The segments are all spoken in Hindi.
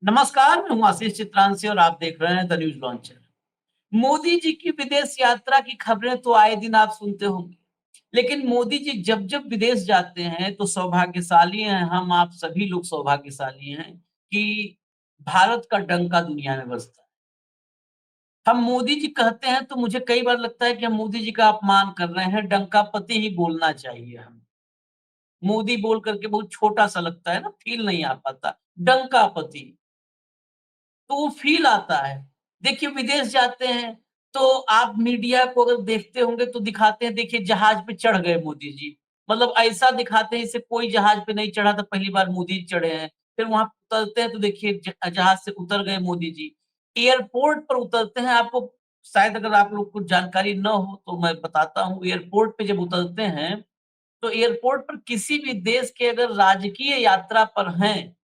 नमस्कार, मैं हूँ आशीष चित्रांशी और आप देख रहे हैं the news launcher. Modi ji की विदेश यात्रा की खबरें तो आए दिन आप सुनते होंगे, लेकिन मोदी जी जब-जब विदेश जाते हैं तो सौभाग्यशाली हैं हम, आप सभी लोग सौभाग्यशाली हैं कि भारत का डंका दुनिया में बजता है। हम मोदी जी कहते हैं तो मुझे कई बार लगता है कि हम मोदी जी का अपमान कर रहे हैं, डंकापति ही बोलना चाहिए हमें। मोदी बोल करके बहुत छोटा-सा लगता है ना, फ़ील नहीं आ पाता। डंकापति। तो वो फ़ील आता है। देखिए विदेश जाते हैं, तो आप मीडिया को अगर देखते होंगे तो दिखाते हैं देखिए जहाज पे चढ़ गए मोदी जी। मतलब ऐसा दिखाते हैं जैसे कोई जहाज पे नहीं चढ़ा था पहली बार मोदी जी चढ़े हैं। फिर वहाँ उतरते हैं तो देखिए जहाज से उतर गए मोदी जी। एयरपोर्ट पर उतरते हैं आपको शायद अगर आप लोग को जानकारी ना हो तो मैं बताता हूँ एयरपोर्ट पे जब उतरते हैं, तो एयरपोर्ट पर किसी भी देश के अगर राजकीय यात्रा पर हैं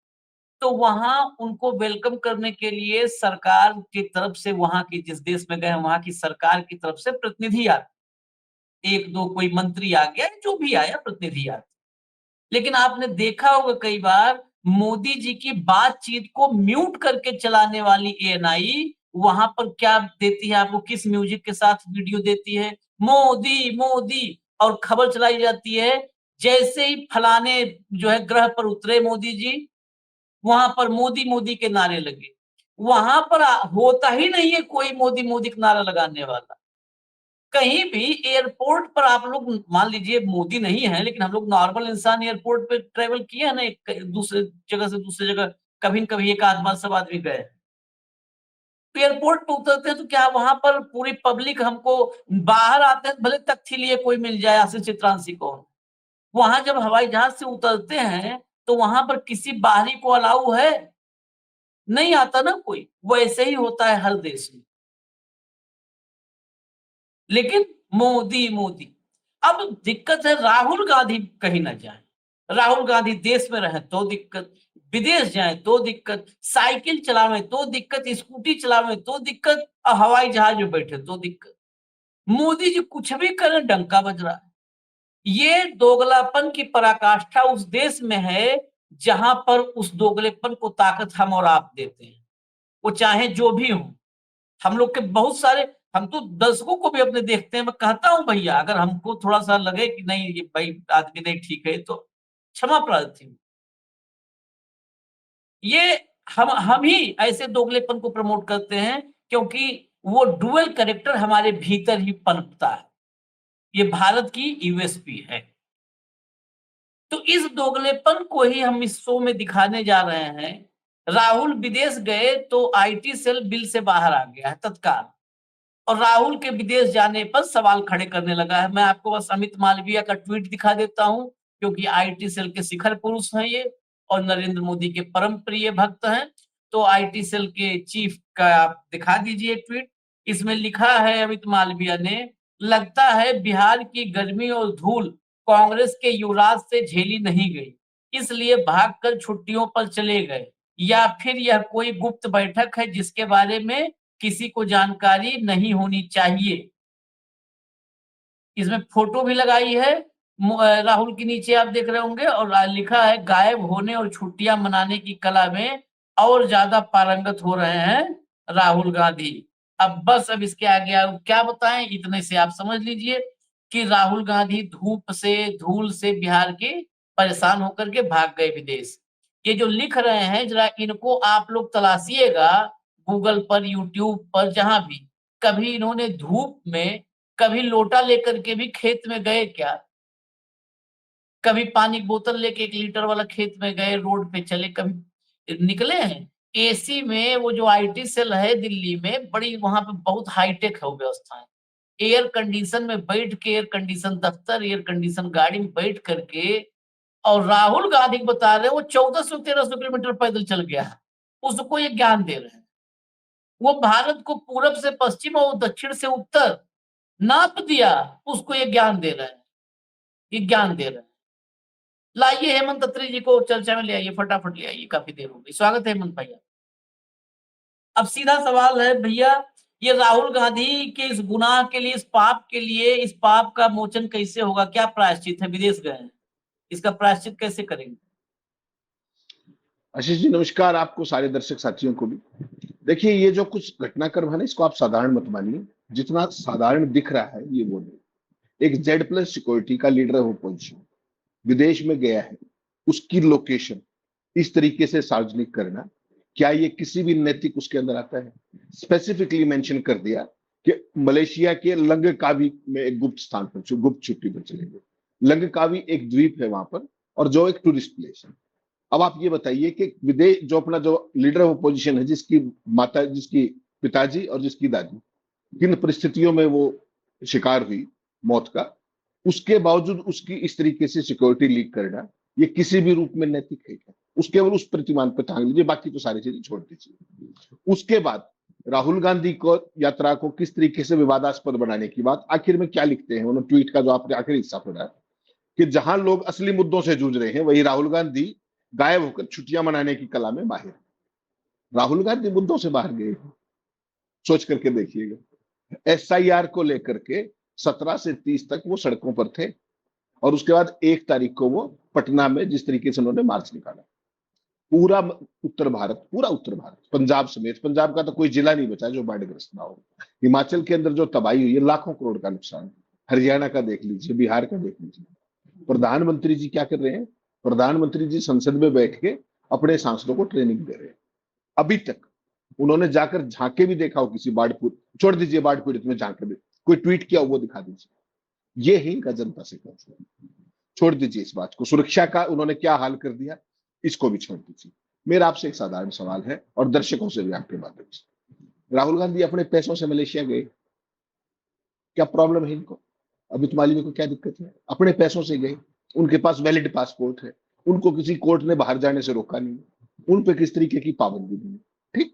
तो वहाँ उनको वेलकम करने के लिए सरकार की तरफ से वहाँ की जिस देश में गए हैं, वहाँ की सरकार की तरफ से प्रतिनिधि आते। 1-2 कोई मंत्री आ गया, जो भी आया प्रतिनिधि आते। लेकिन आपने देखा होगा कई बार मोदी जी की बातचीत को म्यूट करके चलाने वाली एएनआई वहाँ पर क्या देती है आपको किस म्यूजिक के साथ वीडियो देती है, मोदी, मोदी और खबर चलाई जाती है, जैसे ही फलाने जो है ग्रह पर उतरे मोदी जी वहाँ पर मोदी, मोदी के नारे लगे। वहाँ पर होता ही नहीं है कोई मोदी, मोदी का नारा लगाने वाला। कहीं भी एयरपोर्ट पर आप लोग मान लीजिए मोदी नहीं है, लेकिन हम लोग नॉर्मल इंसान एयरपोर्ट पे ट्रैवल किए हैं ना एक दूसरे जगह से दूसरी जगह, कभी न कभी एक आध बार सब आदमी गए हैं। तो एयरपोर्ट पे उतरते हैं तो क्या वहाँ पर पूरी पब्लिक हमको बाहर आते हैं भले तख्ती लिए कोई मिल जाए आशीष चित्रांशी को। वहाँ जब हवाई जहाज से उतरते हैं, तो वहाँ पर किसी बाहरी को अलाउ है? नहीं आता ना कोई, वैसे ही होता है हर देश में। लेकिन मोदी, मोदी। अब दिक्कत है राहुल गांधी कहीं ना जाए। राहुल गांधी देश में रहे तो दिक्कत, विदेश जाए तो दिक्कत, साइकिल चलावे तो दिक्कत, स्कूटी चलावे तो दिक्कत और हवाई जहाज में बैठे तो दिक्कत। मोदी जी कुछ भी करें डंका बज रहा है। ये दोगलापन की पराकाष्ठा उस देश में है जहां पर उस दोगलेपन को ताकत हम और आप देते हैं। वो चाहे जो भी हो। हम लोग के बहुत सारे हम तो दर्शकों को भी अपने देखते हैं। मैं कहता हूँ भैया अगर हमको थोड़ा-सा लगे कि नहीं ये भाई आदमी नहीं ठीक है तो क्षमा प्रार्थी हूँ। ये हम ही ऐसे दोगलेपन को प्रमोट करते हैं क्योंकि वो डुअल कैरेक्टर हमारे भीतर ही पनपता है। ये भारत की यूएसपी है। तो इस दोगलेपन को ही हम इस शो में दिखाने जा रहे हैं। राहुल विदेश गए तो आईटी सेल बिल से बाहर आ गया है तत्काल। और राहुल के विदेश जाने पर सवाल खड़े करने लगा है। मैं आपको बस अमित मालवीय का ट्वीट दिखा देता हूँ, क्योंकि आईटी सेल के शिखर पुरुष हैं ये और नरेंद्र मोदी के परम प्रिय भक्त हैं। तो आईटी सेल के चीफ का आप दिखा दीजिए ट्वीट। इसमें लिखा है अमित मालवीय ने, लगता है बिहार की गर्मी और धूल कांग्रेस के युवराज से झेली नहीं गई, इसलिए भागकर छुट्टियों पर चले गए, या फिर यह कोई गुप्त बैठक है जिसके बारे में किसी को जानकारी नहीं होनी चाहिए। इसमें फोटो भी लगाई है राहुल के नीचे आप देख रहे होंगे और लिखा है गायब होने और छुट्टियां मनाने की कला में और ज्यादा पारंगत हो रहे हैं राहुल गांधी। अब बस अब इसके आगे आप क्या बताएं, इतने से आप समझ लीजिए कि राहुल गांधी धूप से धूल से बिहार के परेशान होकर के भाग गए विदेश। ये जो लिख रहे हैं जरा इनको आप लोग तलाशिएगा गूगल पर, यूट्यूब पर, जहां भी। कभी इन्होंने धूप में कभी लोटा लेकर के भी खेत में गए क्या? कभी पानी की बोतल लेके 1 लीटर वाला खेत में गए, रोड पे चले, कभी निकले हैं? एसी में वो जो आईटी सेल है दिल्ली में, बड़ी वहाँ पे बहुत हाईटेक है वो व्यवस्थाएँ। एयर कंडीशन में बैठ के, एयर कंडीशन दफ्तर, एयर कंडीशन गाड़ी में बैठ करके और राहुल गांधी को बता रहे हैं वो 1400-1300 किलोमीटर पैदल चल गया है। उसको ये ज्ञान दे रहे हैं। वो भारत को पूरब से पश्चिम और दक्षिण से उत्तर नाप दिया, उसको ये ज्ञान दे रहे हैं। ये ज्ञान दे रहे हैं। लाइए हेमंत अत्री जी को चर्चा में ले आइए, फटाफट ले आइए, काफी देर हो गई। स्वागत है हेमंत भैया। अब सीधा सवाल है भैया, ये राहुल गांधी के इस गुनाह के लिए, इस पाप के लिए, इस पाप का मोचन कैसे होगा? क्या प्रायश्चित है? विदेश गए हैं, इसका प्रायश्चित कैसे करेंगे? आशीष जी नमस्कार, आपको सारे दर्शक साथियों को भी। देखिए, ये जो कुछ घटनाक्रम है ना, इसको आप साधारण मत मानिए। जितना साधारण दिख रहा है ये वो नहीं। एक जेड प्लस सिक्योरिटी का लीडर ऑफ अपोजिशन विदेश में गया है, उसकी लोकेशन इस तरीके से सार्वजनिक करना, क्या ये किसी भी नैतिक उसके अंदर आता है? स्पेसिफिकली मेंशन कर दिया कि मलेशिया के लंगकावी में एक गुप्त स्थान पर, गुप्त छुट्टी पर चले गए। लंगकावी एक द्वीप है वहां पर, और जो एक टूरिस्ट प्लेस है। अब आप ये बताइए कि विदेश जो अपना जो लीडर ऑफ अपोजिशन है, जिसकी माता, जिसकी पिताजी और जिसकी दादी किन परिस्थितियों में वो शिकार हुई मौत का, उसके बावजूद उसकी इस तरीके से सिक्योरिटी लीक करना, ये किसी भी रूप में नैतिक है क्या? उसके केवल उस प्रतिमान पे टांग लीजिए, बाकी तो सारी चीजें छोड़ दीजिए। उसके बाद राहुल गांधी को यात्रा को किस तरीके से विवादास्पद बनाने की बात, आखिर में क्या लिखते हैं उन्होंने ट्वीट का जो आपने आखिरी हिस्सा पढ़ा, कि जहां लोग असली मुद्दों से जूझ रहे हैं वही राहुल गांधी गायब होकर छुट्टियां मनाने की कला में माहिर। राहुल गांधी मुद्दों से बाहर गए, सोच करके देखिएगा। एसआईआर को लेकर के 17 से 30 तक वो सड़कों पर थे, और उसके बाद 1 तारीख को वो पटना में जिस तरीके से उन्होंने मार्च निकाला, पूरा पूरा उत्तर भारत, पंजाब समेत, पंजाब का तो कोई जिला नहीं बचा जो बाढ़ग्रस्त ना हो। हिमाचल के अंदर जो तबाही हुई है, लाखों करोड़ का नुकसान। हरियाणा का देख लीजिए, बिहार का देख लीजिए। प्रधानमंत्री जी क्या कर रहे हैं? प्रधानमंत्री जी संसद में बैठ के अपने सांसदों को ट्रेनिंग दे रहे हैं। अभी तक उन्होंने जाकर झांके भी देखा हो किसी बाढ़, छोड़ दीजिए बाढ़ पीड़ित में झांके भी, कोई ट्वीट किया हो वो दिखा दीजिए। ये ही इनका जनता से कर्ज। छोड़ दीजिए इस बात को, सुरक्षा का उन्होंने क्या हाल कर दिया, इसको भी छोड़ दीजिए। मेरा आपसे एक साधारण सवाल है, और दर्शकों से भी आपके माध्यम से। राहुल गांधी अपने पैसों से मलेशिया गए, क्या प्रॉब्लम है इनको? अमित मालवीय को क्या दिक्कत है? अपने पैसों से गए, उनके पास वैलिड पासपोर्ट है, उनको किसी कोर्ट ने बाहर जाने से रोका नहीं, उन पे किस तरीके की पाबंदी नहीं। ठीक,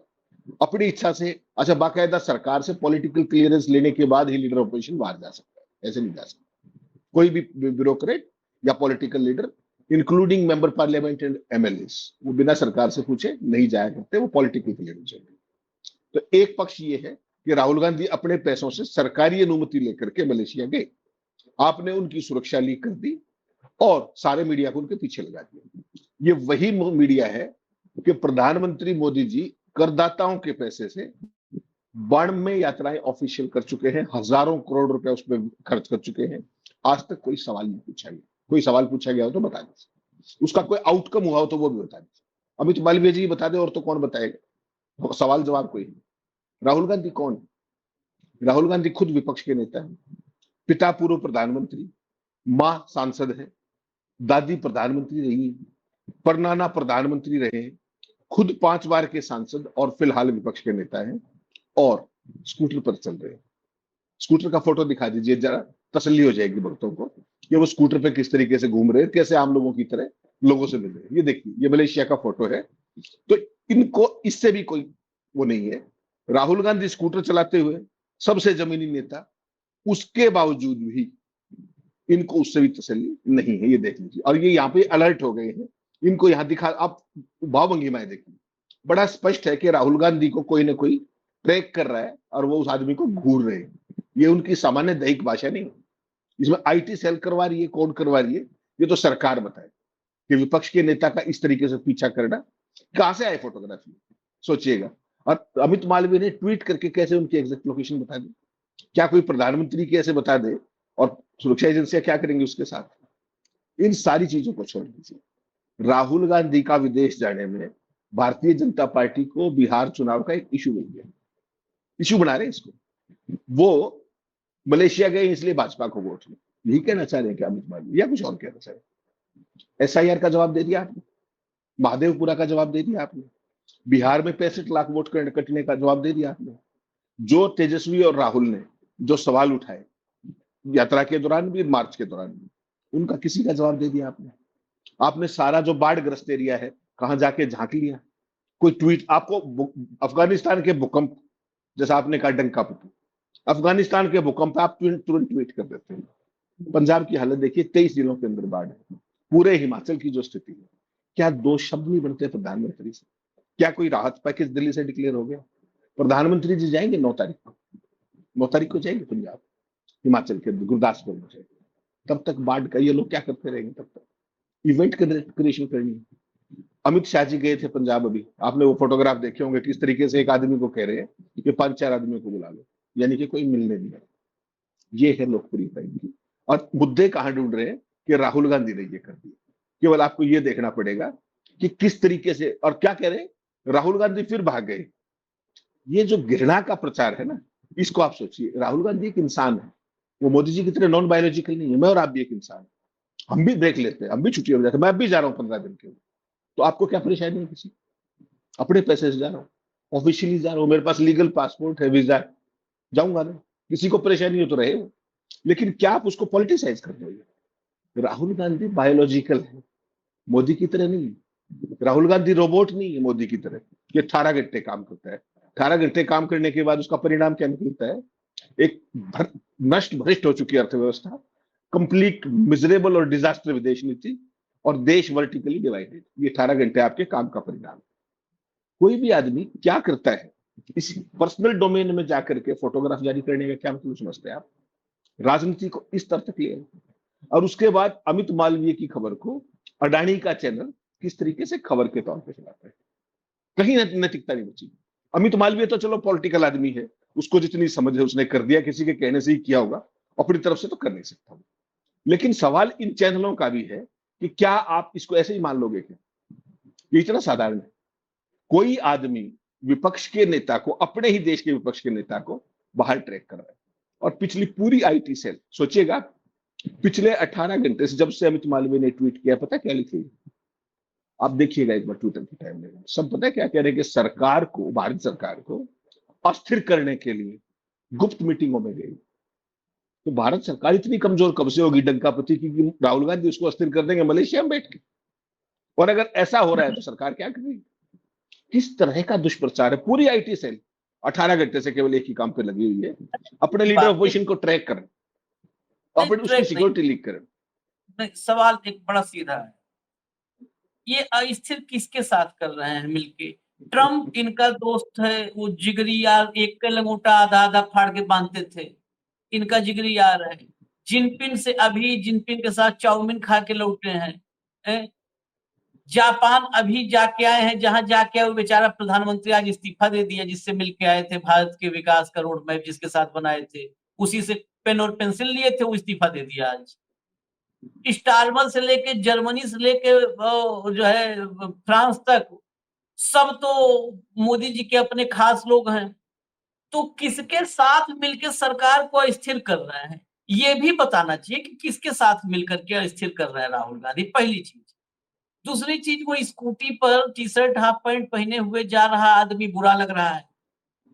अपनी इच्छा से। अच्छा, बाकायदा सरकार से पॉलिटिकल क्लियरेंस लेने के बाद ही लीडर ऑपोजिशन बाहर जा सकता है, ऐसे नहीं जा सकता कोई भी ब्यूरोक्रेट या political leader, including member parliament and MLA, वो बिना सरकार से पूछे नहीं जाया करते, वो पॉलिटिकल क्लियरेंस होगी। तो एक पक्ष ये है कि राहुल गांधी अपने पैसों से सरकारी अनुमति लेकर के मलेशिया गए, आपने उनकी सुरक्षा लीक कर दी और सारे मीडिया को उनके पीछे लगा दिया। ये वही मीडिया है कि प्रधानमंत्री मोदी जी करदाताओं के पैसे से बाढ़ में यात्राएं ऑफिशियल कर चुके हैं, हजारों करोड़ रुपए उसमें खर्च कर चुके हैं। आज तक कोई सवाल नहीं पूछा गया। कोई सवाल पूछा गया हो तो बता दीजिए, उसका कोई आउटकम हुआ हो तो वो भी बता दीजिए। अमित मालवीय जी बता दे, और तो कौन बताएगा? सवाल जवाब कोई नहीं। राहुल गांधी कौन है? राहुल गांधी खुद विपक्ष के नेता है, पिता पूर्व प्रधानमंत्री, मां सांसद है, दादी प्रधानमंत्री रही, परनाना प्रधानमंत्री रहे, खुद 5 बार के सांसद और फिलहाल विपक्ष के नेता हैं, और स्कूटर पर चल रहे हैं। स्कूटर का फोटो दिखा दीजिए जरा, तसल्ली हो जाएगी भक्तों को कि वो स्कूटर पे किस तरीके से घूम रहे हैं, कैसे आम लोगों की तरह लोगों से मिल रहे हैं। ये देखिए, ये मलेशिया का फोटो है। तो इनको इससे भी कोई वो नहीं है। राहुल गांधी स्कूटर चलाते हुए, सबसे जमीनी नेता, उसके बावजूद भी इनको उससे भी तसल्ली नहीं है। ये देख लीजिए, और ये यहाँ पे अलर्ट हो गए हैं। इनको यहाँ दिखा, आप भावभंगिमाएं देखिए, बड़ा स्पष्ट है कि राहुल गांधी को कोई ना कोई ट्रैक कर रहा है और वो उस आदमी को घूर रहे हैं। ये उनकी सामान्य दैहिक भाषा नहीं, इसमें आईटी सेल करवा रही है, कौन करवा रही है, ये तो सरकार बताए। कि विपक्ष के नेता का इस तरीके से पीछा करना, कहां से आए फोटोग्राफी, सोचिएगा। और अमित मालवीय ने ट्वीट करके कैसे उनकी एग्जैक्ट लोकेशन बता दी? क्या कोई प्रधानमंत्री की ऐसे बता दे, और सुरक्षा एजेंसियां क्या करेंगी उसके साथ? इन सारी चीजों को छोड़ दीजिए। राहुल गांधी का विदेश जाने में भारतीय जनता पार्टी को बिहार चुनाव का एक इशू बन गया, इशू बना रहे हैं इसको। वो मलेशिया गए इसलिए भाजपा को वोट नहीं, यही कहना चाह रहे हैं क्या अमित मालवीय, या कुछ और कहना चाह रहे हैं? एसआईआर का जवाब दे दिया आपने, महादेवपुरा का जवाब दे दिया आपने, बिहार में 65 लाख वोट कटने का जवाब दे दिया आपने। जो तेजस्वी और राहुल ने जो सवाल उठाए यात्रा के दौरान भी, मार्च के दौरान भी, उनका किसी का जवाब दे दिया आपने? आपने सारा जो बाढ़ ग्रस्त एरिया है कहां जाके झांक लिया? कोई ट्वीट आपको, अफगानिस्तान के भूकंप, जैसा आपने कहा डंका पिटू, अफगानिस्तान के भूकंप आप तुरंत ट्वीट कर देते हैं। पंजाब की हालत देखिए, 23 जिलों के अंदर बाढ़ है। पूरे हिमाचल की जो स्थिति है, क्या 2 शब्द नहीं बनते प्रधानमंत्री से? क्या कोई राहत पैकेज दिल्ली से डिक्लेयर हो गया? प्रधानमंत्री जी जाएंगे 9 तारीख को, 9 तारीख को जाएंगे पंजाब, हिमाचल के गुरदासपुर में जाएंगे। तब तक बाढ़ का ये लोग क्या करते रहेंगे? तब तक इवेंट क्रिएशन करनी है। अमित शाह जी गए थे पंजाब अभी, आपने वो फोटोग्राफ देखे होंगे, किस तरीके से एक आदमी को कह रहे हैं कि 5-4 आदमियों को बुला लो, यानी कि कोई मिलने नहीं है। ये है लोकप्रियता इनकी। और मुद्दे कहां ढूंढ रहे हैं कि राहुल गांधी ने ये कर दिया। केवल आपको ये देखना पड़ेगा कि किस तरीके से, और क्या कह रहे हैं, राहुल गांधी फिर भाग गए। ये जो घृणा का प्रचार है ना, इसको आप सोचिए। राहुल गांधी एक इंसान है, वो मोदी जी की तरह नॉन बायोलॉजिकल नहीं है। मैं और आप भी एक इंसान है, हम भी ब्रेक लेते हैं, हम भी छुट्टियों में जाते हैं। मैं भी जा रहा हूँ 15 दिन के लिए, तो आपको क्या परेशानी है? किसी अपने पैसे से जा रहा हूँ, ऑफिशियली जा रहा हूँ, मेरे पास लीगल पासपोर्ट है, वीजा है, जाऊंगा ना। किसी को परेशानी हो तो रहे वो, लेकिन क्या आप उसको पॉलिटिसाइज कर दोगे? राहुल गांधी बायोलॉजिकल है, मोदी की तरह नहीं। राहुल गांधी रोबोट नहीं है मोदी की तरह कि 18 घंटे काम करता है। 18 घंटे काम करने के बाद उसका परिणाम क्या निकलता है? एक नष्ट भ्रष्ट हो चुकी अर्थव्यवस्था, कंप्लीट मिजरेबल और डिजास्टर विदेश नीति, और देश वर्टिकली डिवाइडेड। ये 18 घंटे आपके काम का परिणाम है। कोई भी आदमी क्या करता है, इस पर्सनल डोमेन में जाकर के फोटोग्राफ जारी करने का क्या मतलब समझते हैं आप? राजनीति को इस तरह तक ले आए। और उसके बाद अमित मालवीय की खबर को अडानी का चैनल किस तरीके से खबर के तौर पर चलाता है। कहीं नैतिकता नहीं बची। अमित मालवीय तो चलो पॉलिटिकल आदमी है, उसको जितनी समझ है उसने कर दिया, किसी के कहने से ही किया होगा, अपनी तरफ से तो कर नहीं सकता। लेकिन सवाल इन चैनलों का भी है कि क्या आप इसको ऐसे ही मान लोगे? क्या ये इतना साधारण है? कोई आदमी विपक्ष के नेता को, अपने ही देश के विपक्ष के नेता को बाहर ट्रैक कर रहा है, और पिछली पूरी आईटी सेल, सोचिएगा, पिछले 18 घंटे से, जब से अमित मालवीय ने ट्वीट किया, पता क्या लिखी? आप देखिएगा एक बार ट्विटर की टाइम में, सब पता है क्या कह रहे हैं कि सरकार को, भारत सरकार को अस्थिर करने के लिए गुप्त मीटिंगों में गई। तो भारत सरकार इतनी कमजोर कब से होगी डंकापति की कि राहुल गांधी उसको अस्थिर कर देंगे मलेशिया में बैठ के? और अगर ऐसा हो रहा है तो सरकार क्या कर रही है? किस तरह का दुष्प्रचार है? पूरी आईटी सेल 18 घंटे से केवल एक ही काम पे लगी हुई है, अपने लीडर बात अपोजिशन को ट्रैक करें, नहीं, अपनी उसकी ट्रैक नहीं, सिक्योरिटी लीक करें। नहीं, सवाल एक बड़ा सीधा है। ये अस्थिर किसके साथ कर रहे हैं मिलके? ट्रम्प इनका दोस्त है, वो जिगरी यार, एक का लंगोटा आधा आधा फाड़ के बांधते थे, इनका जिगरी यार है। जिनपिंग से अभी जिनपिंग के साथ चाउमीन खा के लौटे हैं। जापान अभी जाके आए हैं, जहां जाके आए वो बेचारा प्रधानमंत्री आज इस्तीफा दे दिया, जिससे मिलके आए थे, भारत के विकास का रोड मैप जिसके साथ बनाए थे, उसी से पेन और पेंसिल लिए थे, वो इस्तीफा दे दिया आज। स्टारबल से लेके जर्मनी से लेके जो है फ्रांस तक, सब तो मोदी जी के अपने खास लोग हैं। तो किसके साथ मिलकर सरकार को अस्थिर कर रहे हैं, ये भी बताना चाहिए कि किसके साथ मिलकर के अस्थिर कर रहे हैं राहुल गांधी, पहली चीज। दूसरी चीज, वो स्कूटी पर टी शर्ट हाफ पैंट पहने हुए जा रहा आदमी बुरा लग रहा है।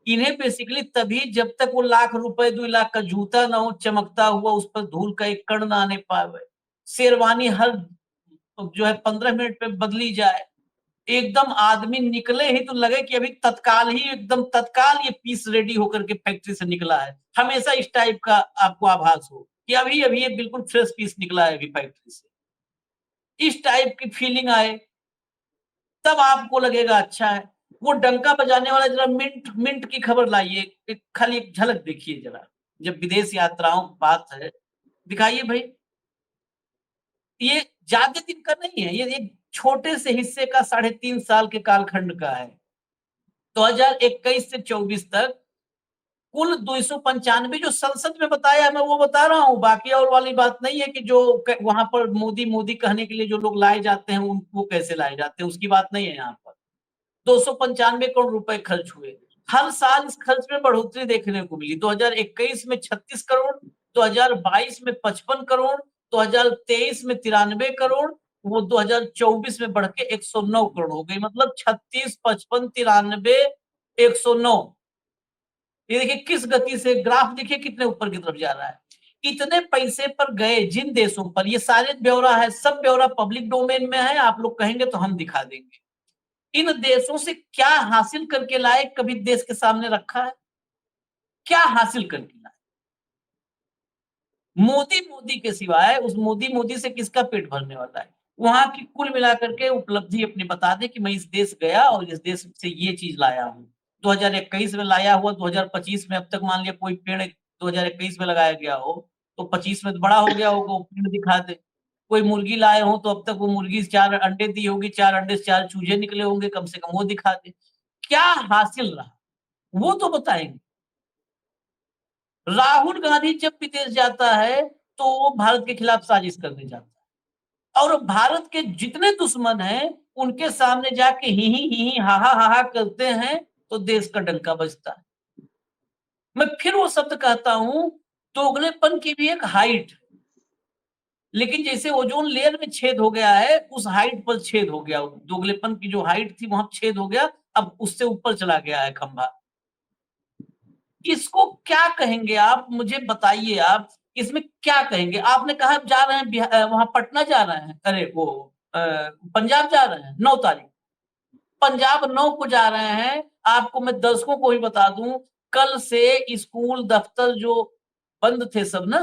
इन्हें बेसिकली तभी, जब तक वो लाख रुपए 2 लाख का जूता ना हो चमकता हुआ, उस पर धूल का एक कण ना आने पावे, शेरवानी हर जो है 15 मिनट पे बदली जाए, एकदम आदमी निकले ही तो लगे कि अभी तत्काल ही, एकदम तत्काल ये पीस रेडी होकर के फैक्ट्री से निकला है, हमेशा इस टाइप का आपको आभास हो कि अभी अभी ये बिल्कुल फ्रेश पीस निकला है अभी फैक्ट्री से, इस टाइप की फीलिंग आए, तब आपको लगेगा अच्छा है। वो डंका बजाने वाला, जरा मिंट मिंट की खबर लाइए, खाली एक झलक देखिए जरा, जब विदेश यात्राओं की बात है, दिखाइए भाई। ये ज्यादा दिन का नहीं है, ये एक छोटे से हिस्से का 3.5 साल के कालखंड का है। 2021 से 24 तक कुल 295 जो संसद में बताया, मैं वो बता रहा हूँ, बाकी और वाली बात नहीं है कि जो वहां पर मोदी मोदी कहने के लिए जो लोग लाए जाते हैं वो कैसे लाए जाते हैं, उसकी बात नहीं है यहाँ पर। 295 करोड़ रुपए खर्च हुए। हर साल इस खर्च में बढ़ोतरी देखने को मिली। 2021 में 36 करोड़, 2022 में 55 करोड़, 2023 में 93 करोड़, वो 2024 में बढ़ के 109 करोड़ हो गई। मतलब 36, 55, 93, 109। ये देखिए किस गति से ग्राफ, देखिए कितने ऊपर की तरफ जा रहा है। इतने पैसे पर गए जिन देशों पर, ये सारे ब्यौरा है, सब ब्यौरा पब्लिक डोमेन में है, आप लोग कहेंगे तो हम दिखा देंगे। इन देशों से क्या हासिल करके लाए, कभी देश के सामने रखा है? क्या हासिल करके लाए? मोदी मोदी के सिवाय, उस मोदी मोदी से किसका पेट भरने वाला है? वहां की कुल मिलाकर के उपलब्धि अपनी बता दे कि मैं इस देश गया और इस देश से ये चीज लाया हूँ। 2021 में लाया हुआ, 2025 में अब तक मान लिया कोई पेड़ 2021 में लगाया गया हो, तो 25 में तो बड़ा हो गया होगा, वो पेड़ दिखा दे। कोई मुर्गी लाए हो तो अब तक वो मुर्गी 4 अंडे दी होगी, 4 अंडे से 4 चूजे निकले होंगे, कम से कम वो दिखा दे। क्या हासिल रहा? वो तो बताएँगे। राहुल गांधी जब विदेश जाता है, तो वो भारत के खिलाफ साजिश करने जाता है और भारत के जितने दुश्मन हैं, उनके सामने जाके ही, हा हा करते हैं, तो देश का डंका बजता है। मैं फिर वो शब्द कहता हूँ, दोगलेपन की भी एक हाइट, लेकिन जैसे ओज़ोन लेयर में छेद हो गया है, उस हाइट पर छेद हो गया। दोगलेपन की जो हाइट थी, वहाँ छेद हो गया, अब उससे ऊपर चला गया है खंभा। इसको क्या कहेंगे आप? मुझे बताइए आप, इसमें क्या कहेंगे? आपने कहा जा रहे हैं वहाँ पटना जा रहे हैं, अरे वो अ, पंजाब जा रहे हैं 9 तारीख। पंजाब 9 को जा रहे हैं, आपको मैं दर्शकों को भी बता दूँ, कल से स्कूल, दफ्तर जो बंद थे सब ना,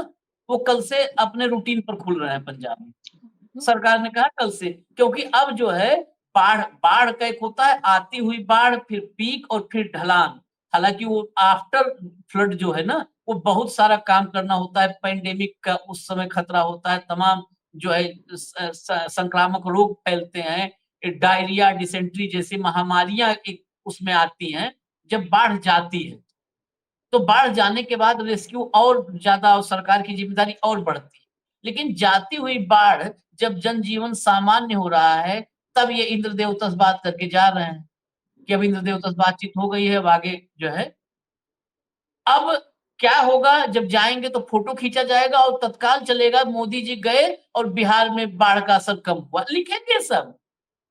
वो कल से अपने रूटीन पर खुल रहे हैं पंजाब में। सरकार ने कहा कल से, क्योंकि अब जो है बाढ़ बाढ़ का एक होता है आती हुई बाढ़, फिर पीक और फिर ढलान। हालाँकि वो आफ्टर फ्लड जो है ना, वो बहुत सारा काम करना होता है, पैंडेमिक का उस समय खतरा होता है, तमाम जो है संक्रामक रोग फैलते हैं, डायरिया, डिसेंट्री जैसी महामारियाँ एक उसमें आती हैं, जब बाढ़ जाती है। तो बाढ़ जाने के बाद रेस्क्यू और ज़्यादा और सरकार की ज़िम्मेदारी और बढ़ती है। लेकिन जाती हुई बाढ़ जब जनजीवन सामान्य हो रहा है, तब ये इंद्र देवता से बात करके जा रहे हैं, कि अब इंद्र देवता से बातचीत हो गई है, अब आगे जो है अब क्या होगा जब जाएँगे तो फ़ोटो खींचा जाएगा और तत्काल चलेगा मोदी जी गए और बिहार में बाढ़ का असर कम हुआ। लिखेंगे सब,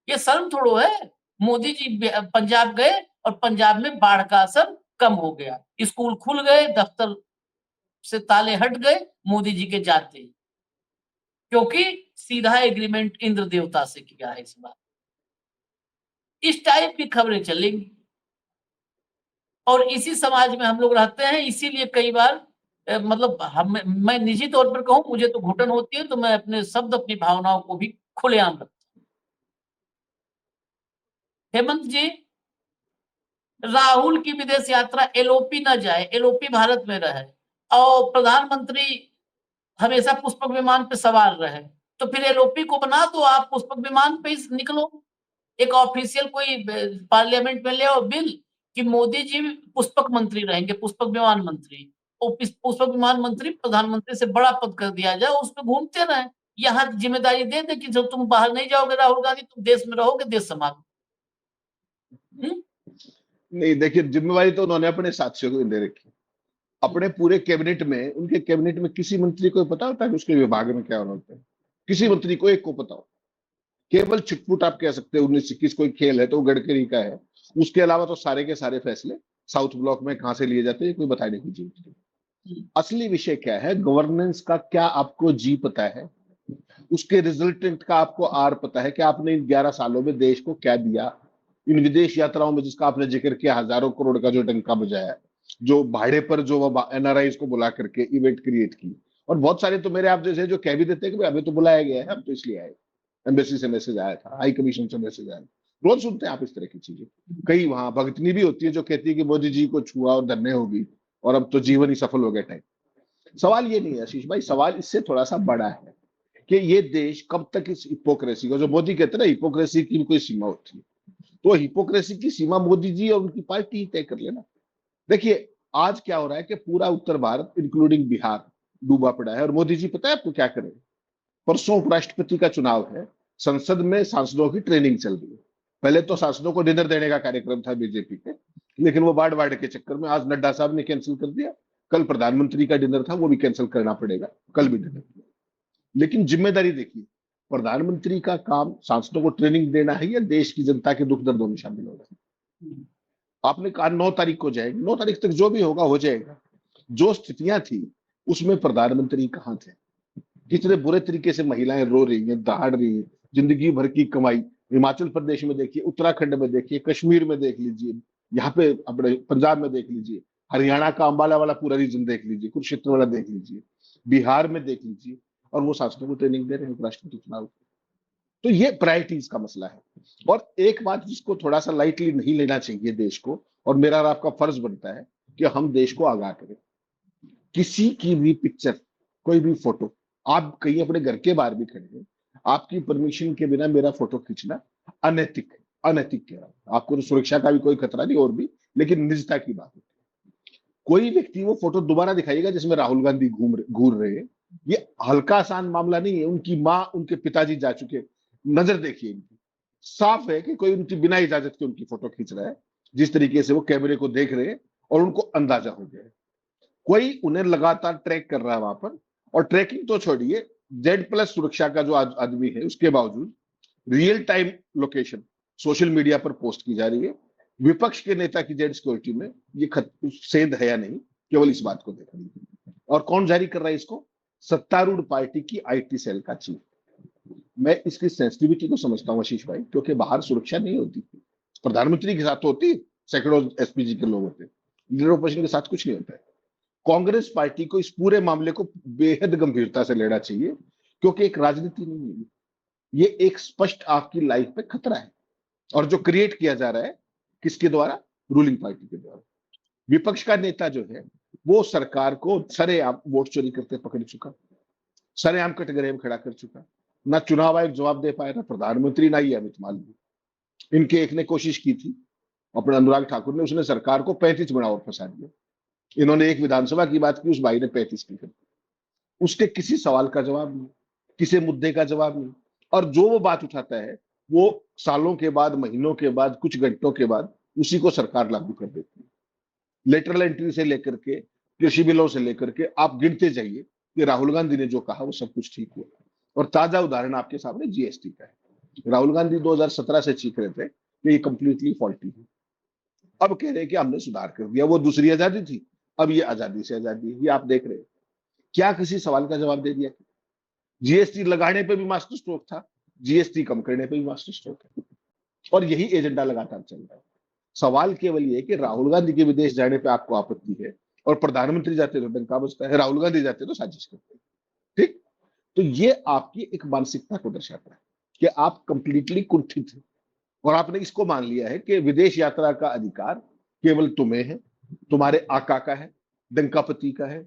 ये शर्म थोड़ो है। मोदी जी पंजाब गए और पंजाब में बाढ़ का असर कम हो गया। स्कूल खुल गए, दफ्तर से ताले हट गए मोदी जी के जाते ही, क्योंकि सीधा एग्रीमेंट इंद्र देवता से किया है इस बार। इस टाइप की खबरें चलेंगी और इसी समाज में हम लोग रहते हैं, इसीलिए कई बार मतलब हम मैं निजी तौर पर कहूँ, मुझे तो घुटन होती है, तो मैं अपने शब्द, अपनी भावनाओं को भी खुलेआम रखता हूँ। हेमंत जी, राहुल की विदेश यात्रा एलओपी ना जाए, एलओपी भारत में रहे और प्रधानमंत्री हमेशा पुष्पक विमान पे सवार रहे, तो फिर एलओपी को बना दो, आप पुष्पक विमान पे ही निकलो। एक ऑफिशियल कोई पार्लियामेंट में ले आओ बिल कि मोदी जी पुष्पक मंत्री रहेंगे, पुष्पक विमान मंत्री। और पुष्पक विमान मंत्री प्रधानमंत्री से बड़ा पद कर दिया जाए, उस पे घूमते रहें। यहाँ जिम्मेदारी दे दे कि जब तुम बाहर नहीं जाओगे राहुल गांधी, तुम देश में रहोगे, देश संभालो। नहीं, देखिए जिम्मेवारी तो उन्होंने अपने साथियों को दे रखी। अपने पूरे कैबिनेट में, उनके कैबिनेट में किसी मंत्री को पता होता है कि उसके विभाग में क्या होना होता है? किसी मंत्री को एक को पता हो? केवल छिटपुट आप कह सकते हैं 19-21 कोई खेल है तो वो गडकरी का है। उसके अलावा तो सारे के सारे फैसले साउथ ब्लॉक में कहां से लिए जाते हैं कोई बताने की जरूरत नहीं। असली विषय क्या है? गवर्नेंस का क्या आपको जी पता है? उसके रिजल्टेंट का आपको आर पता है कि आपने इन 11 सालों में देश को क्या दिया? इन विदेश यात्राओं में जिसका आपने जिक्र किया, हजारों करोड़ का जो डंका बजाया, जो भाड़े पर जो एनआरआई को बुला करके इवेंट क्रिएट की, और बहुत सारे तो मेरे आप जैसे जो कह भी देते हैं कि हमें तो बुलाया गया है, हम तो इसलिए आए, एम्बेसी से मैसेज आया था, हाई कमीशन से मैसेज आया। रोज सुनते हैं आप इस तरह की चीजें। कई वहां भगतनी भी होती है जो कहती है कि मोदी जी को छुआ और धन्य होगी और अब तो जीवन ही सफल हो गया टाइप। सवाल ये नहीं है आशीष भाई, सवाल इससे थोड़ा सा बड़ा है कि ये देश कब तक इस हिपोक्रेसी को, जो मोदी कहते हैं ना हिपोक्रेसी की कोई सीमा होती है, तो हिपोक्रेसी की सीमा मोदी जी और उनकी पार्टी ही तय कर लेना। देखिए आज क्या हो रहा है कि पूरा उत्तर भारत इंक्लूडिंग बिहार डूबा पड़ा है, और मोदी जी पता है आपको क्या करें? परसों उपराष्ट्रपति का चुनाव है, संसद में सांसदों की ट्रेनिंग चल रही है। पहले तो सांसदों को डिनर देने का कार्यक्रम था बीजेपी के, लेकिन वो बाढ़ बाढ़ के चक्कर में आज नड्डा साहब ने कैंसिल कर दिया। कल प्रधानमंत्री का डिनर था, वो भी कैंसिल करना पड़ेगा, कल भी डिनर। लेकिन जिम्मेदारी देखिए, प्रधानमंत्री का काम सांसदों को ट्रेनिंग देना है या देश की जनता के दुख दर्दों में शामिल होना है? आपने कहा 9 तारीख को जाएंगे, 9 तारीख तक जो भी होगा हो जाएगा। जो स्थितियां थी उसमें प्रधानमंत्री कहाँ थे? कितने बुरे तरीके से महिलाएं रो रही हैं, दहाड़ रही हैं, जिंदगी भर की कमाई। हिमाचल प्रदेश में देखिए, उत्तराखंड में देखिए, कश्मीर में देख लीजिए, यहाँ पे अपने पंजाब में देख लीजिए, हरियाणा का अंबाला वाला पूरा रीजन देख लीजिए, कुरुक्षेत्र वाला देख लीजिए, बिहार में देख लीजिए, और वो सांसदों को ट्रेनिंग दे रहे हैं उपराष्ट्रपति चुनाव। तो ये प्रायोरिटीज का मसला है। और एक बात जिसको थोड़ा सा लाइटली नहीं लेना चाहिए देश को, और मेरा और आपका फर्ज बनता है कि हम देश को आगाह करें। किसी की भी पिक्चर, कोई भी फोटो आप कहीं अपने घर के बाहर भी खड़े हैं, आपकी परमिशन के बिना मेरा फोटो खींचना अनैतिक है। अनैतिक कह रहा हूं, आपको तो सुरक्षा का भी कोई खतरा नहीं और भी, लेकिन निजता की बात है। कोई व्यक्ति वो फोटो दोबारा दिखाएगा जिसमें राहुल गांधी घूर रहे हैं, ये हल्का आसान मामला नहीं है। उनकी माँ, उनके पिताजी जा चुके, नजर देखिए इनकी, साफ है कि कोई उनकी बिना इजाजत के उनकी फोटो खींच रहा है। जिस तरीके से वो कैमरे को देख रहे हैं और उनको अंदाजा हो गया है, कोई उन्हें लगातार ट्रैक कर रहा है वहां पर। और ट्रैकिंग तो छोड़िए, Z+ सुरक्षा का जो आदमी है, उसके बावजूद real time location social media पर पोस्ट की जा रही है। विपक्ष के नेता की जेड सिक्योरिटी में ये सेंध है या नहीं, केवल इस बात को देखना। और कौन जारी कर रहा है इसको? सत्तारूढ़ पार्टी की IT सेल का चीफ। मैं इसकी सेंसिटिविटी को समझता हूँ आशीष भाई, क्योंकि बाहर सुरक्षा नहीं होती, प्रधानमंत्री के साथ होती, सैकड़ों SPG के लोग होते, लीडर ऑपोजिशन के साथ कुछ नहीं होता है। कांग्रेस पार्टी को इस पूरे मामले को बेहद गंभीरता से लेना चाहिए, क्योंकि एक राजनीति नहीं है, ये एक स्पष्ट आपकी लाइफ पे खतरा है। और जो क्रिएट किया जा रहा है किसके द्वारा? रूलिंग पार्टी के द्वारा। विपक्ष का नेता जो है वो सरकार को सरेआम वोट चोरी करते पकड़ चुका, सरेआम कटघरे में खड़ा कर चुका। ना चुनाव आयोग जवाब दे पाया, ना प्रधानमंत्री, ना ही अमित मालवीय। इनके एक ने कोशिश की थी, अपने अनुराग ठाकुर ने, उसने सरकार को 35 बनाओ और फंसा दिया। इन्होंने एक विधानसभा की बात की, उस भाई ने 35 की कर दी। उसके किसी सवाल का जवाब नहीं, किसी मुद्दे का जवाब नहीं। और जो वो बात उठाता है वो सालों के बाद, महीनों के बाद, कुछ घंटों के बाद उसी को सरकार लागू कर देती है। लेटरल एंट्री से लेकर के कृषि बिलों से लेकर के आप गिनते जाइए कि राहुल गांधी ने जो कहा वो सब कुछ ठीक हुआ। और ताजा उदाहरण आपके सामने GST का है। राहुल गांधी 2017 से चीख रहे थे कि ये कंप्लीटली फॉल्टी है, अब कह रहे हैं कि हमने सुधार कर दिया। वो दूसरी आजादी थी, अब ये आजादी से आजादी है। ये आप देख रहे हैं, क्या किसी सवाल का जवाब दे दिया? GST लगाने पे भी मास्टर स्ट्रोक था, GST कम करने पे भी मास्टर स्ट्रोक है, और यही एजेंडा लगातार चल रहा है। सवाल केवल ये है कि राहुल गांधी के विदेश जाने पे आपको आपत्ति है, और प्रधानमंत्री जाते तो डंका बजता है, राहुल गांधी जाते तो साजिश करते हैं। ठीक, तो ये आपकी एक मानसिकता को दर्शाता है कि आप कंप्लीटली कुंठित हैं, और आपने इसको मान लिया है कि विदेश यात्रा का अधिकार केवल तुम्हें है, तुम्हारे आका का है, डंकापति का है,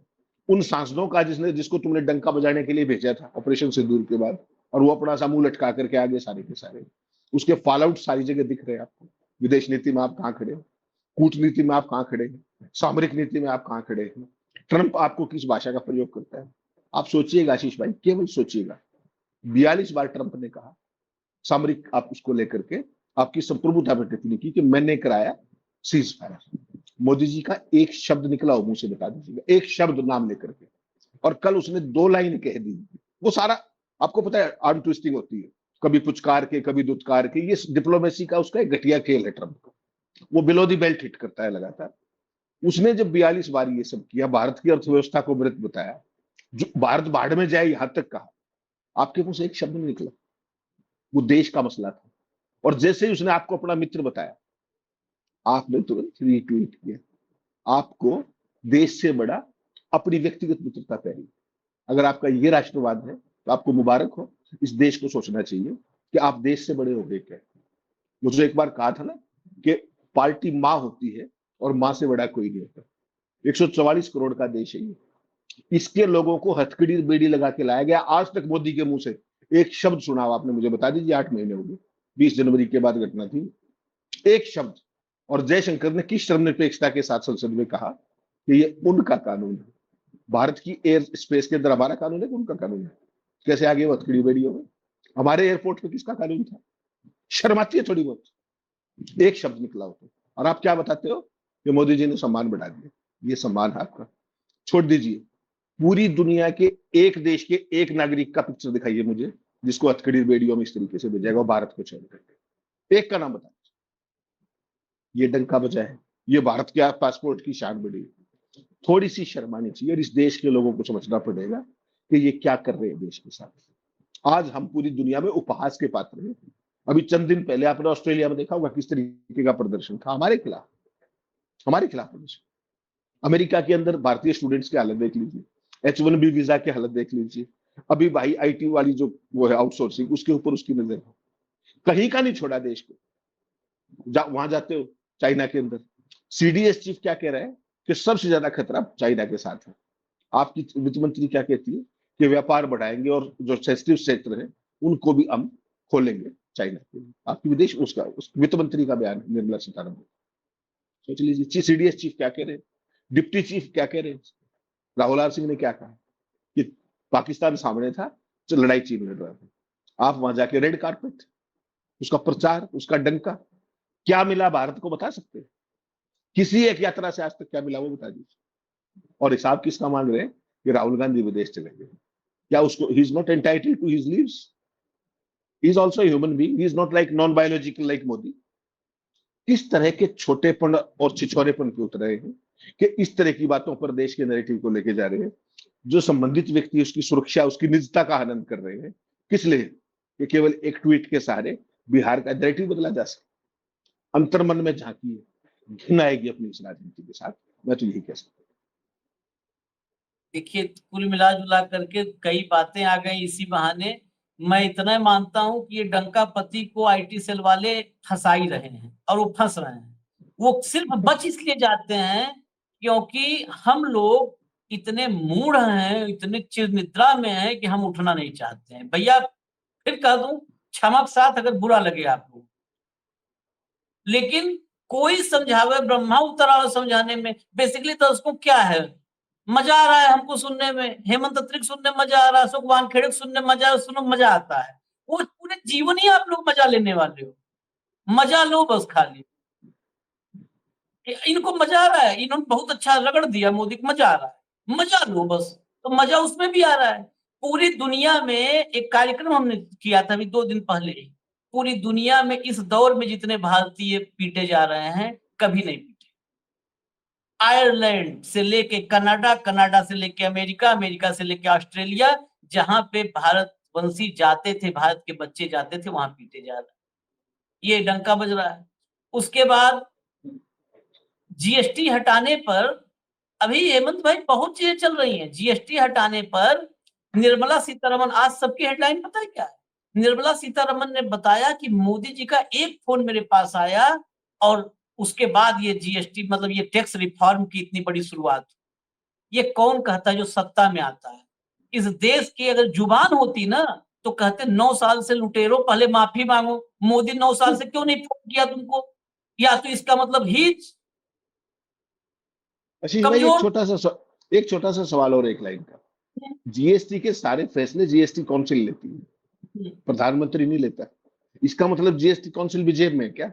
उन सांसदों का जिसको तुमने डंका बजाने के लिए भेजा था ऑपरेशन सिंदूर के बाद, और वो अपना सा मुंह लटका करके आगे सारे के सारे। उसके फॉल आउट सारी जगह दिख रहे हैं आपको। विदेश नीति में आप कहां खड़े हो, कूटनीति में आप कहां खड़े हैं, सामरिक नीति में आप कहां खड़े हैं, ट्रंप आपको किस भाषा का प्रयोग करता है। आप सोचिएगा आशीष भाई, केवल सोचिएगा, 42 बार ट्रंप ने कहा सामरिक, आप उसको लेकर के आपकी संप्रभुता पर टिप्पणी की कि मैंने कराया सीज फायर। मोदी जी का एक शब्द निकला हो मुंह से, बता दीजिएगा, एक शब्द नाम लेकर के। और कल उसने 2 लाइन कह दी, वो सारा आपको पता है आर्म ट्विस्टिंग होती है, कभी पुचकार के कभी दुत्कार के। ये डिप्लोमेसी का उसका एक घटिया खेल है ट्रंप का, वो बिलो दी बेल्ट हिट करता है लगातार। उसने जब 42 बार ये सब किया, भारत की अर्थव्यवस्था को मृत बताया, जो भारत बाढ़ में जाए यहां तक कहा, आपके मुंह से एक शब्द नहीं निकला। वो देश का मसला था, और जैसे ही उसने आपको अपना मित्र बताया, आपने तुरंत रीट्वीट किया। आपको देश से बड़ा अपनी व्यक्तिगत मित्रता प्यारी। अगर आपका ये राष्ट्रवाद है तो आपको मुबारक हो। इस देश को सोचना चाहिए कि आप देश से बड़े हो गए क्या। मुझे एक बार कहा था ना कि पार्टी माँ होती है और माँ से बड़ा कोई नहीं होता। 144 करोड़ का देश है ये, इसके लोगों को हथकड़ी बेड़ी लगा के लाया गया। आज तक मोदी के मुंह से एक शब्द सुना हो आपने? मुझे बता दीजिए, 8 महीने हो गए, 20 जनवरी के बाद घटना थी, एक शब्द। और जयशंकर ने किस धर्मनिरपेक्षता के साथ संसद में कहा कि ये उनका कानून है, भारत की एयर स्पेस के अंदर हमारा कानून है कि उनका कानून है। कैसे आगे वो हथकड़ी बेड़ी हो गई? हमारे एयरपोर्ट पे किसका कानून था? शर्म आती है थोड़ी बहुत, एक शब्द निकला हो तो। और आप क्या बताते हो कि मोदी जी ने सम्मान बढ़ा दिया। ये सम्मान है आपका, छोड़ दीजिए। पूरी दुनिया के एक देश के एक नागरिक का पिक्चर दिखाइए मुझे जिसको हथकड़ी बेड़ियों में इस तरीके से भेजेगा भारत को छोड़ करके। एक का नाम बता, ये डंका बजा है, ये भारत के पासपोर्ट की शान बढ़ी। थोड़ी सी शर्म आनी चाहिए, और इस देश के लोगों को समझना पड़ेगा कि ये क्या कर रहे हैं देश के साथ। आज हम पूरी दुनिया में उपहास के पात्र हैं। अभी चंद दिन पहले आपने ऑस्ट्रेलिया में देखा होगा किस तरीके का प्रदर्शन था हमारे खिलाफ, हमारे खिलाफ प्रदर्शन। अमेरिका के अंदर भारतीय स्टूडेंट्स की हालत देख लीजिए, H1B वीजा की हालत देख लीजिए। अभी भाई IT वाली जो वो है आउटसोर्सिंग, उसके ऊपर उसकी नजर है। कहीं का नहीं छोड़ा देश को। वहां जाते हो चाइना के अंदर, CDS चीफ क्या कह रहा है कि सबसे ज्यादा खतरा चाइना के साथ है। आपकी वित्त मंत्री क्या कहती है कि व्यापार बढ़ाएंगे और जो सेंसिटिव क्षेत्र है उनको भी हम खोलेंगे चाइना के लिए। आपकी विदेश उसका उस वित्त मंत्री का बयान है, निर्मला सीतारमण। सोच लीजिए सीडीएस चीफ क्या कह रहे हैं, डिप्टी चीफ क्या कह रहे हैं, राहुल सिंह ने क्या कहा कि पाकिस्तान सामने था तो लड़ाई चीन लड़ रहा था, आप वहां जाके रेड कारपेट, उसका प्रचार, उसका डंका, क्या मिला भारत को बता सकते हैं? किसी एक यात्रा से आज तक क्या मिला वो बता दीजिए। और हिसाब किसका मांग रहे हैं कि राहुल गांधी विदेश चले गए, क्या उसको he is not entitled to his leaves, he is also human being, he is not like non biological like Modi. इस तरह के छोटेपन और छिछोरेपन क्यों उतर रहे हैं कि इस तरह की बातों पर देश के नैरेटिव को लेके जा रहे हैं, जो संबंधित व्यक्ति उसकी सुरक्षा उसकी निजता का हनन कर रहे हैं। किस लिए कि केवल एक ट्वीट के सहारे बिहार का नैरेटिव बदला जा सके। अंतर्मन में झांकी है, घिन आएगी अपनी इस राजनीति के साथ, मैं तो यही कह सकता हूँ। देखिए, कुल मिला जुला करके कई बातें आ गई इसी बहाने। मैं इतना मानता हूं कि ये डंका पति को आईटी सेल वाले फंसा ही रहे हैं और वो फंस रहे हैं। वो सिर्फ बच इसलिए जाते हैं क्योंकि हम लोग इतने मूढ़ हैं, इतने चिर निद्रा में हैं कि हम उठना नहीं चाहते हैं। भैया फिर कह दूं, क्षमा के साथ अगर बुरा लगे आपको, लेकिन कोई समझावे, ब्रह्मा उतरा हो समझाने में। बेसिकली तो उसको क्या है, मजा आ रहा है हमको सुनने में, हेमंत अत्रिक सुनने में मजा आ रहा है, अशोक वानखेड़े सुनने में सुनो मजा आता है। वो पूरे जीवन ही आप लोग मजा लेने वाले हो, मजा लो बस खाली। इनको मजा आ रहा है, इन्होंने बहुत अच्छा रगड़ दिया मोदी को, मजा आ रहा है, मजा लो बस। तो मजा उसमें भी आ रहा है। पूरी दुनिया में एक कार्यक्रम हमने किया था अभी 2 दिन पहले ही, पूरी दुनिया में इस दौर में जितने भारतीय पीटे जा रहे हैं कभी नहीं पीटे। आयरलैंड से लेके कनाडा, कनाडा से लेके अमेरिका, अमेरिका से लेके ऑस्ट्रेलिया, जहां पे भारतवंशी जाते थे, भारत के बच्चे जाते थे, वहां पीटे जा रहे हैं। ये डंका बज रहा है। उसके बाद जीएसटी हटाने पर, अभी हेमंत भाई बहुत चीजें चल रही हैं। जीएसटी हटाने पर निर्मला सीतारमण, आज सबकी हेडलाइन पता है क्या है? निर्मला सीतारमण ने बताया कि मोदी जी का एक फोन मेरे पास आया और उसके बाद ये जीएसटी मतलब ये टैक्स रिफॉर्म की इतनी बड़ी शुरुआत। ये कौन कहता है जो सत्ता में आता है? इस देश की अगर जुबान होती ना तो कहते 9 साल से लुटेरो, पहले माफी मांगो। मोदी 9 साल से क्यों नहीं फोन किया तुमको? या तो इसका मतलब ही आशीष भाई कमजोर। एक छोटा सा सवाल और एक लाइन का। जीएसटी के सारे फैसले जीएसटी काउंसिल लेती है, प्रधानमंत्री नहीं लेता। इसका मतलब जीएसटी काउंसिल भी जेब में है क्या?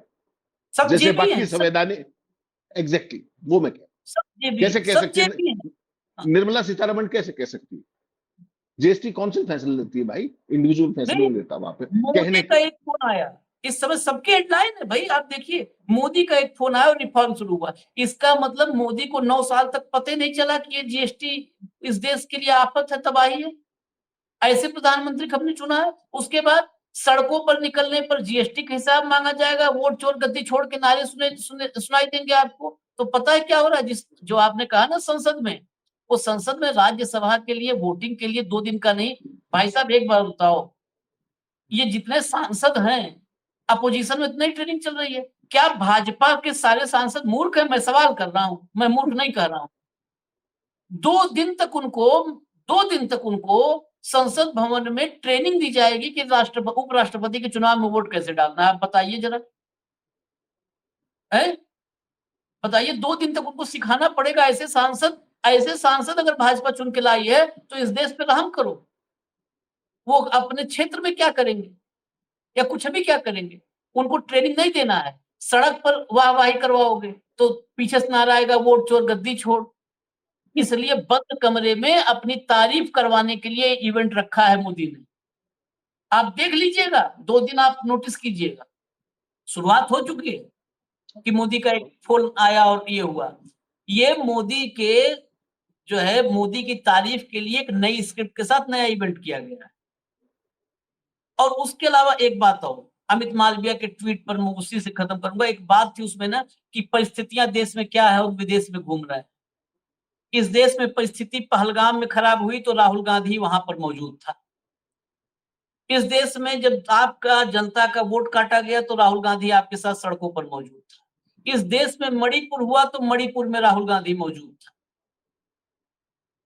सब जैसे जेबी बाकी है, संवैधानिक, एग्जैक्टली वो मैं कह, सब जेबी कैसे कह सब सकते हैं? जेबी है। निर्मला सीतारमण कैसे कह सकती है? जीएसटी काउंसिल फैसले लेती है भाई, इंडिविजुअल फैसले नहीं, नहीं लेता वहां पे मोदी कहने का के। एक फोन आया, इस समय सबकी हेडलाइन है भाई। आप देखिए, मोदी का एक फोन आया और रिफॉर्म शुरू हुआ। इसका मतलब मोदी को 9 साल तक पता ही नहीं चला कि ये जीएसटी इस देश के लिए आफत है, तबाही है। ऐसे प्रधानमंत्री कब ने चुना है? उसके बाद सड़कों पर निकलने पर जीएसटी का हिसाब मांगा जाएगा, वोट चोर गद्दी छोड़ के नारे सुनाई देंगे आपको। तो पता है क्या हो रहा है? जिस जो आपने कहा ना संसद में, वो संसद में राज्यसभा के लिए वोटिंग के लिए 2 दिन का नहीं। भाई साहब एक बार बताओ, ये जितने सांसद हैं अपोजिशन में, इतनी ट्रेनिंग चल रही है। क्या भाजपा के सारे सांसद मूर्ख है? मैं सवाल कर रहा हूं, मैं मूर्ख नहीं कह रहा हूं। 2 दिन तक उनको संसद भवन में ट्रेनिंग दी जाएगी कि राष्ट्रपति उपराष्ट्रपति के चुनाव में वोट कैसे डालना है। आप बताइए जरा, है बताइए। 2 दिन तक उनको सिखाना पड़ेगा। ऐसे सांसद अगर भाजपा चुन के लाई है तो इस देश पे रहम करो। वो अपने क्षेत्र में क्या करेंगे या कुछ भी क्या करेंगे? उनको ट्रेनिंग नहीं देना है, सड़क पर वाहवाही करवाओगे तो पीछे से नारा आएगा, वोट चोर गद्दी छोड़। इसलिए बंद कमरे में अपनी तारीफ करवाने के लिए इवेंट रखा है मोदी ने। आप देख लीजिएगा, 2 दिन आप नोटिस कीजिएगा, शुरुआत हो चुकी है कि मोदी का एक फोन आया और ये हुआ। ये मोदी के जो है, मोदी की तारीफ के लिए एक नई स्क्रिप्ट के साथ नया इवेंट किया गया है। और उसके अलावा एक बात और, अमित मालविया के ट्वीट पर मैं उसी से खत्म करूंगा। एक बात थी उसमें ना कि परिस्थितियां देश में क्या है और विदेश में घूम रहा है। इस देश में परिस्थिति पहलगाम में खराब हुई तो राहुल गांधी वहां पर मौजूद था। इस देश में जब आपका जनता का वोट काटा गया तो राहुल गांधी आपके साथ सड़कों पर मौजूद था। इस देश में मणिपुर हुआ तो मणिपुर में राहुल गांधी मौजूद था।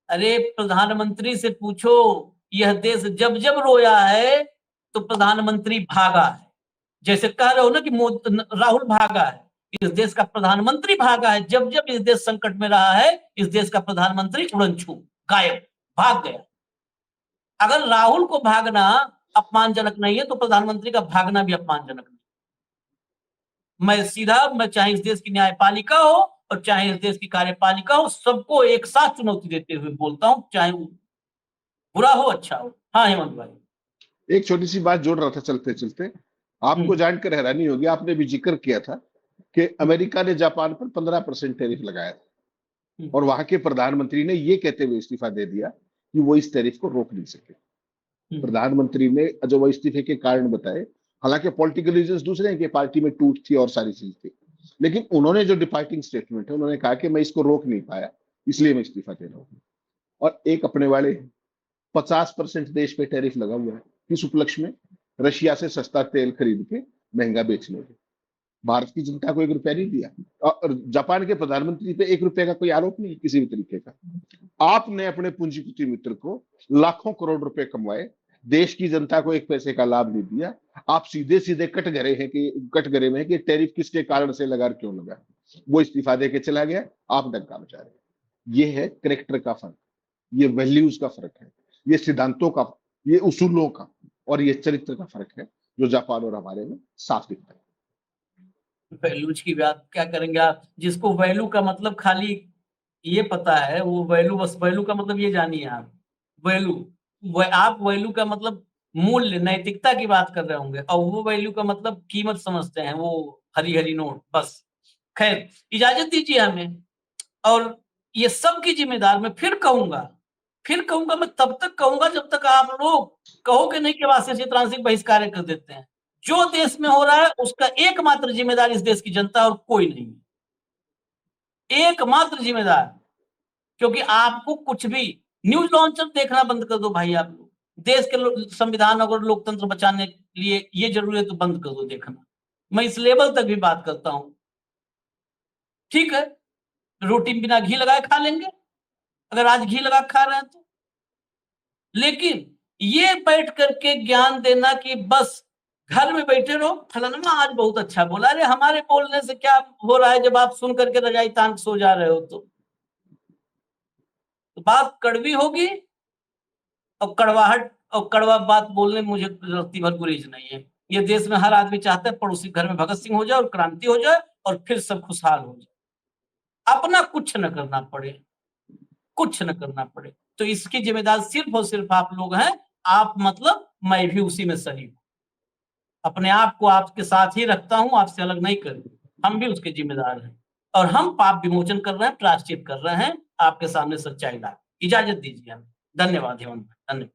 अरे प्रधानमंत्री से पूछो, यह देश जब जब रोया है तो प्रधानमंत्री भागा है। जैसे कह रहे हो ना कि राहुल भागा है, इस देश का प्रधानमंत्री भागा है। जब जब इस देश संकट में रहा है, इस देश का प्रधानमंत्री उड़नछू, गायब, भाग गया। अगर राहुल को भागना अपमानजनक नहीं है तो प्रधानमंत्री का भागना भी अपमानजनक नहीं। मैं चाहे इस देश की न्यायपालिका हो और चाहे इस देश की कार्यपालिका हो, सबको एक साथ चुनौती देते हुए बोलता हूं, चाहे वो बुरा हो अच्छा हो। हाँ हेमंत भाई। एक छोटी सी बात जोड़ रहा था चलते चलते, आपको जानकर हैरानी होगी, आपने भी जिक्र किया था कि अमेरिका ने जापान पर 15% टैरिफ लगाया था और वहां के प्रधानमंत्री ने ये कहते हुए इस्तीफा दे दिया कि वो इस टैरिफ को रोक नहीं सके। प्रधानमंत्री ने जो वो इस्तीफे के कारण बताए, हालांकि पॉलिटिकल रीजंस दूसरे हैं कि पार्टी में टूट थी और सारी चीज थी, लेकिन उन्होंने जो डिपार्टिंग स्टेटमेंट है, उन्होंने कहा कि मैं इसको रोक नहीं पाया, इसलिए मैं इस्तीफा दे रहा हूँ। और एक अपने वाले 50% देश पे टैरिफ लगा हुआ है, किस उपलक्ष्य में? रशिया से सस्ता तेल खरीद के महंगा बेचने के। भारत की जनता को 1 रुपया नहीं दिया, और जापान के प्रधानमंत्री पे 1 रुपये का कोई आरोप नहीं किसी भी तरीके का। आपने अपने पूंजीपति मित्र को लाखों करोड़ रुपए कमवाए, देश की जनता को 1 पैसे का लाभ नहीं दिया। आप सीधे सीधे कटघरे में है कि टैरिफ किसके कारण से लगा, क्यों लगा। वो इस्तीफा दे के चला गया, आप डंका बजा रहे। ये है करेक्टर का फर्क, ये वैल्यूज का फर्क है, ये सिद्धांतों का, ये उसूलों का और ये चरित्र का फर्क है, जो जापान और हमारे में साफ दिखता है। वैल्यूज की बात क्या करेंगे आप? जिसको वैल्यू का मतलब खाली ये पता है, वो वैल्यू, बस वैल्यू का मतलब ये जानिए आप। वैल्यू, आप वैल्यू का मतलब मूल्य, नैतिकता की बात कर रहे होंगे, और वो वैल्यू का मतलब कीमत समझते हैं, वो हरी हरी नोट बस। खैर, इजाजत दीजिए हमें। और ये सब की जिम्मेदार मैं फिर कहूंगा, मैं तब तक कहूंगा जब तक आप लोग कहोगे नहीं कि वासियत आंशिक बहिष्कार कर देते हैं। जो देश में हो रहा है उसका एकमात्र जिम्मेदार इस देश की जनता और कोई नहीं, एकमात्र जिम्मेदार। क्योंकि आपको कुछ भी, न्यूज लॉन्चर देखना बंद कर दो भाई। आप लोग देश के संविधान और लोकतंत्र बचाने के लिए ये जरूरी है तो बंद कर दो देखना। मैं इस लेवल तक भी बात करता हूं। ठीक है, रोटी बिना घी लगाए खा लेंगे अगर आज घी लगा खा रहे हैं तो। लेकिन ये बैठ करके ज्ञान देना कि बस घर में बैठे रहो, फलाना आज बहुत अच्छा बोला, अरे हमारे बोलने से क्या हो रहा है जब आप सुन करके रजाई तान सो जा रहे हो तो बात कड़वी होगी। और कड़वाहट और कड़वा बात बोलने में मुझे रत्ती भर गुरेज नहीं है। ये देश में हर आदमी चाहता है पड़ोसी घर में भगत सिंह हो जाए और क्रांति हो जाए और फिर सब खुशहाल हो जाए, अपना कुछ न करना पड़े, कुछ न करना पड़े। तो इसकी जिम्मेदार सिर्फ और सिर्फ आप लोग हैं। आप मतलब मैं भी उसी में सही हूं, अपने आप को आपके साथ ही रखता हूं, आपसे अलग नहीं कर। हम भी उसके जिम्मेदार हैं और हम पाप विमोचन कर रहे हैं, प्रायश्चित कर रहे हैं, आपके सामने सच्चाई ला। इजाजत दीजिए हमें। धन्यवाद हेमंत, धन्यवाद।